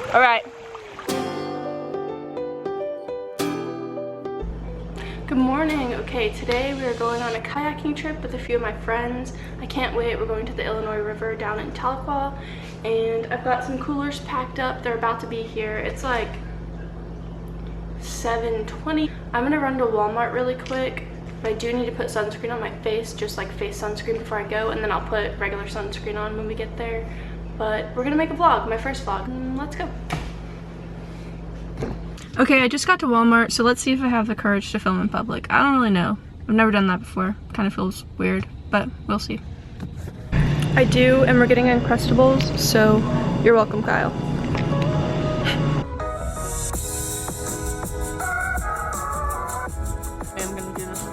All right. Good morning. Okay, today we are going on a kayaking trip with a few of my friends. I can't wait. We're going to the Illinois River down in Tahlequah, and I've got some coolers packed up. They're about to be here. It's like 7:20. I'm gonna run to Walmart really quick. But I do need to put sunscreen on my face, just like face sunscreen before I go, and then I'll put regular sunscreen on when we get there. But we're gonna make a vlog, my first vlog. Let's go. Okay, I just got to Walmart, so let's see if I have the courage to film in public. I don't really know. I've never done that before. Kind of feels weird, but we'll see. I do, and we're getting Uncrustables, so you're welcome, Kyle. I'm gonna do this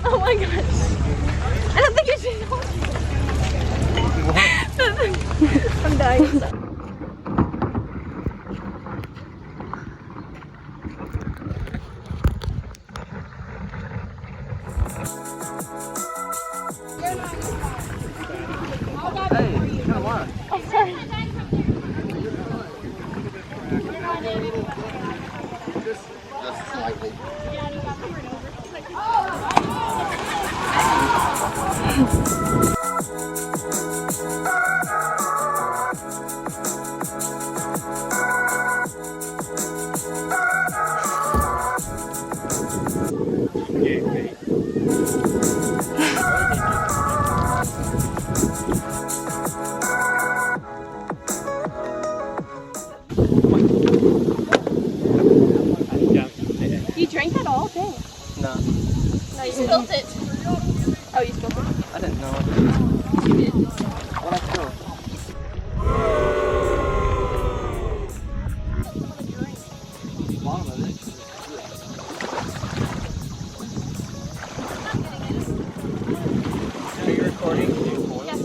Oh my gosh. I don't think you should know. I'm dying. Hey, come on. I'm sorry. Just slightly. You drank that all day? No. No, you spilled it. Oh, you spilled it? I didn't know. You did. What I spill? Bottom of it. Are you recording? Yes.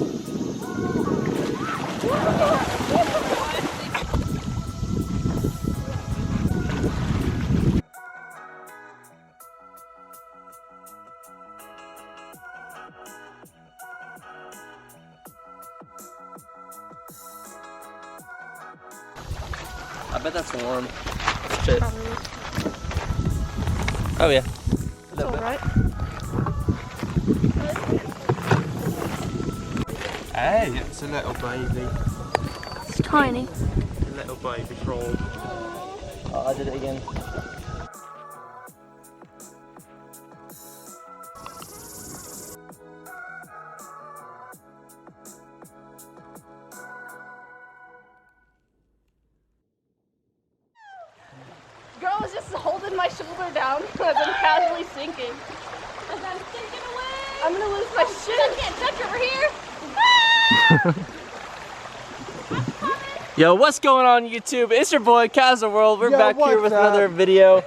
I bet that's warm. Shit. Probably. Oh yeah. It's alright. Hey, it's a little baby. It's tiny. A little baby frog. Oh, I did it again. Girl was just holding my shoulder down as I'm casually sinking. As I'm sinking away! I'm gonna lose my shit. I can't touch over here. Yo, what's going on YouTube? It's your boy Kaz World. We're Yo, back here what's with up? another video.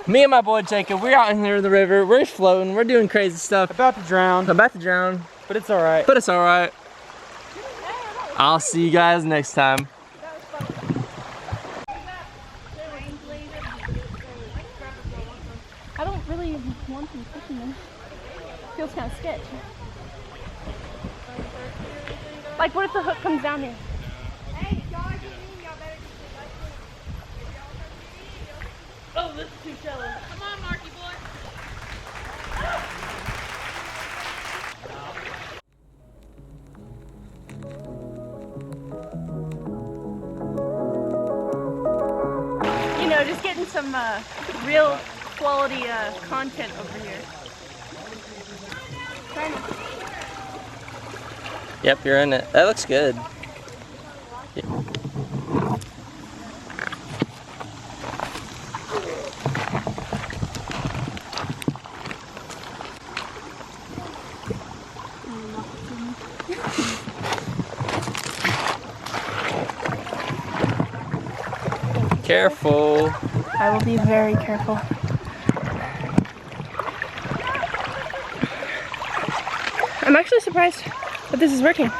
Me and my boy Jacob, we're out in here in the river. We're floating. We're doing crazy stuff. About to drown, About to drown, but it's alright. but it's all right. I'll see you guys next time. I don't really want them pushing them. Feels kind of sketch. Like, what if the hook comes down here? Oh, this is too shallow. Come on, Marky boy. You know, just getting some real quality content over here. Yep, you're in it. That looks good. Careful. I will be very careful. I'm actually surprised that this is working.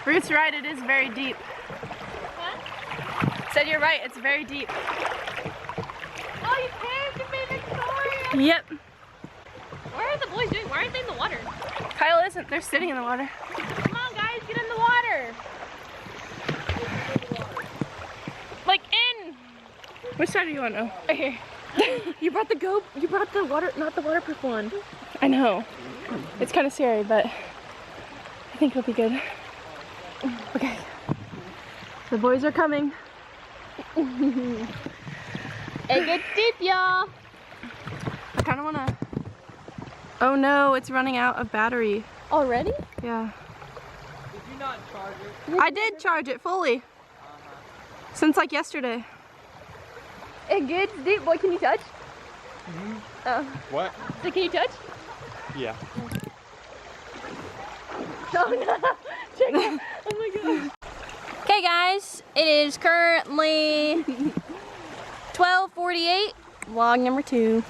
Ruth's right, it is very deep. What? Said you're right, it's very deep. Oh, you caved to me, Victoria! Yep. What are the boys doing? Why aren't they in the water? Kyle isn't, they're sitting in the water. Come on, guys, get in the water! Like in! Which side do you want to? Right here. You brought the water, not the waterproof one. I know. It's kind of scary, but I think it'll be good. Okay. The boys are coming. A good tip, y'all. I kind of want to... Oh no, it's running out of battery. Already? Yeah. Did you not charge it? I did charge it fully. Since like yesterday. A good deep boy, can you touch? Oh. What? So can you touch? Yeah. Oh no! Check it. Oh my god. Okay guys, it is currently 12:48. Vlog number 2.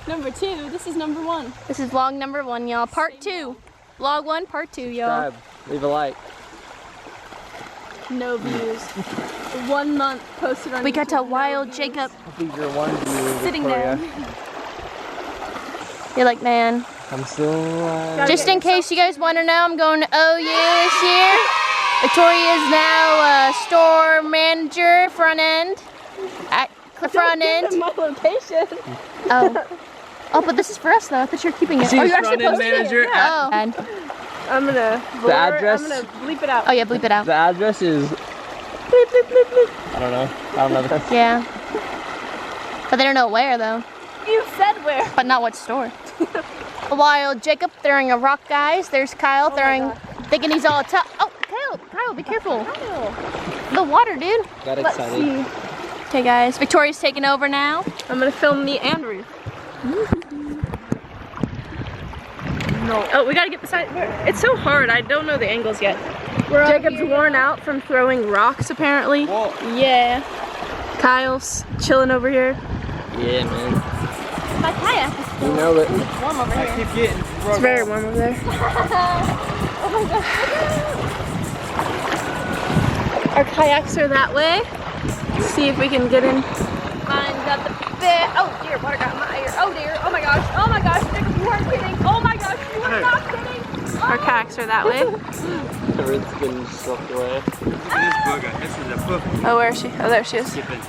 Number 2, this is number 1. This is vlog number 1, y'all. Part 2. Vlog 1, part 2, y'all. Subscribe. Leave a like. No views. 1 month posted on We got YouTube, to wild Jacob These are one view. sitting Victoria. down. You're like, man. I'm still alive. Just in case you guys want to know, I'm going to OU this year. Victoria is now a store manager, front end. At the front end. my location. Oh. Oh, but this is for us though. I thought you were keeping it. She's Oh, you're actually front-end posting it. manager Oh. And- I'm gonna address? I'm gonna bleep it out. Oh yeah, bleep it out. The address is... Bleep, bleep, bleep, bleep. I don't know. I don't know the... Yeah. But they don't know where though. You said where? But not what store. While Jacob throwing a rock, guys. There's Kyle thinking he's all tough. Oh, Kyle, be careful. The water, dude. Got Let's excited. see. Okay, guys. Victoria's taking over now. I'm gonna film me and Ruth. No. Oh, we gotta get beside. It's so hard. I don't know the angles yet. Jacob's worn out from throwing rocks, apparently. Whoa. Yeah. Kyle's chilling over here. Yeah, man. My kayak is You know it. warm over I here. keep getting It's very warm over there. Oh my gosh. Our kayaks are that way. Let's see if we can get in. Mine's got the bit. Oh dear, water got in my ear. Oh dear. Oh my gosh. Oh my gosh. Jacob, you weren't kidding. Oh my gosh, you were not kidding. Our kayaks are that way. Everything's getting swept away. this booger. This is a booger. Oh, where is she? Oh, there she is. Skipping.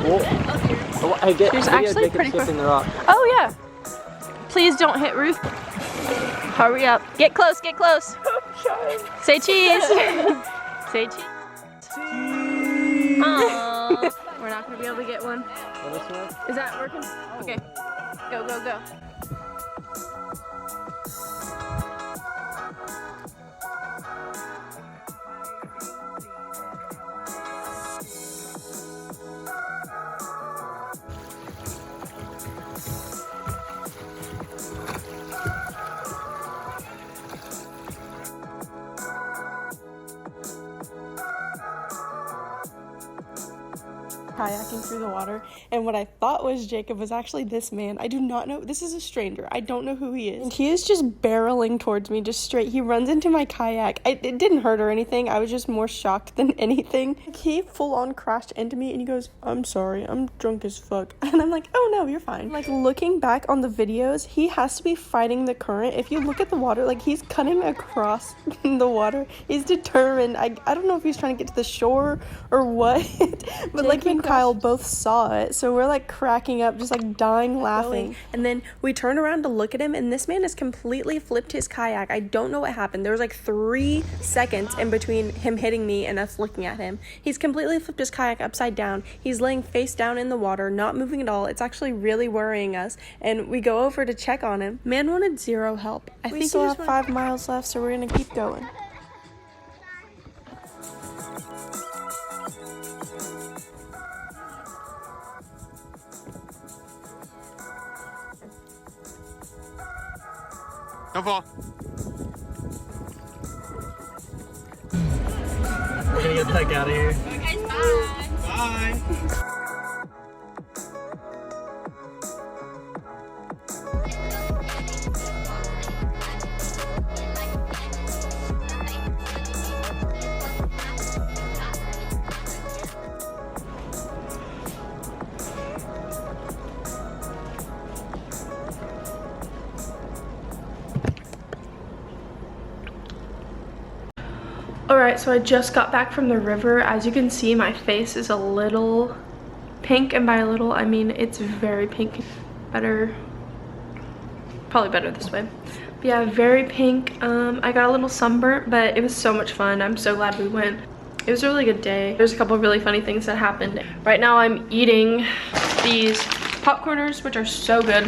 Oh, I get She's video actually Jacob pretty skipping the rock. Oh, yeah. Please don't hit Ruth. Hurry up. Get close, get close. Say cheese. Say cheese. Aww. We're not going to be able to get one. Is that working? Okay. Go, go, go. Kayaking through the water, and what I thought was Jacob was actually this man. I do not know. This is a stranger. I don't know who he is. And he is just barreling towards me, just straight. He runs into my kayak. It didn't hurt or anything. I was just more shocked than anything. Like, he full on crashed into me, and he goes, "I'm sorry, I'm drunk as fuck." And I'm like, "Oh no, you're fine." Like, looking back on the videos, he has to be fighting the current. If you look at the water, like, he's cutting across the water. He's determined. I don't know if he's trying to get to the shore or what, but like he and Kyle both saw it, so we're like cracking up, just like dying laughing. And then we turn around to look at him, and this man has completely flipped his kayak. I don't know what happened. There was like 3 seconds in between him hitting me and us looking at him. He's completely flipped his kayak upside down. He's laying face down in the water, not moving at all. It's actually really worrying us, and we go over to check on him. Man wanted zero help. I think we still have 5 miles left, so we're gonna keep going. Don't fall. We're gonna get the heck out of here. Okay, bye. Bye. Alright, so I just got back from the river. As you can see, my face is a little pink, and by a little, I mean it's very pink. Probably better this way. But yeah, very pink. I got a little sunburnt, but it was so much fun. I'm so glad we went. It was a really good day. There's a couple of really funny things that happened. Right now I'm eating these popcorners, which are so good.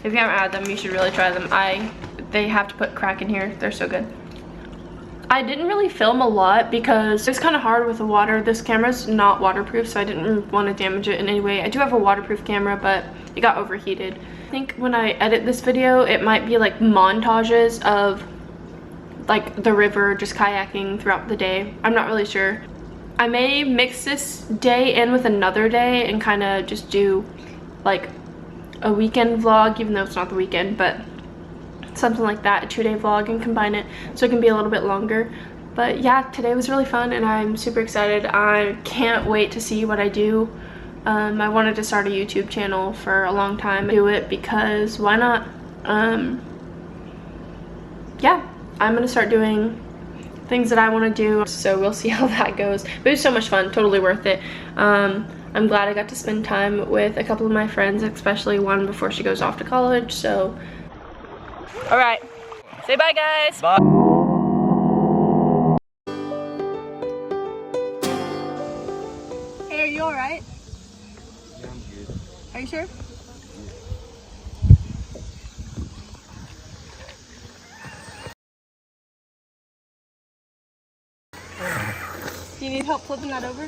If you haven't had them, you should really try them. They have to put crack in here. They're so good. I didn't really film a lot because it's kind of hard with the water. This camera's not waterproof, so I didn't want to damage it in any way. I do have a waterproof camera, but it got overheated. I think when I edit this video, it might be like montages of like the river, just kayaking throughout the day. I'm not really sure. I may mix this day in with another day and kind of just do like a weekend vlog, even though it's not the weekend, but something like that, a 2-day vlog, and combine it so it can be a little bit longer. But yeah, today was really fun and I'm super excited. I can't wait to see what I do. I wanted to start a YouTube channel for a long time. Do it because why not? Yeah, I'm gonna start doing things that I want to do, so we'll see how that goes. But it was so much fun, totally worth it. I'm glad I got to spend time with a couple of my friends, especially one before she goes off to college. So all right, say bye guys. Bye. Hey, are you all right? Yeah, I'm good. Are you sure? Do you need help flipping that over?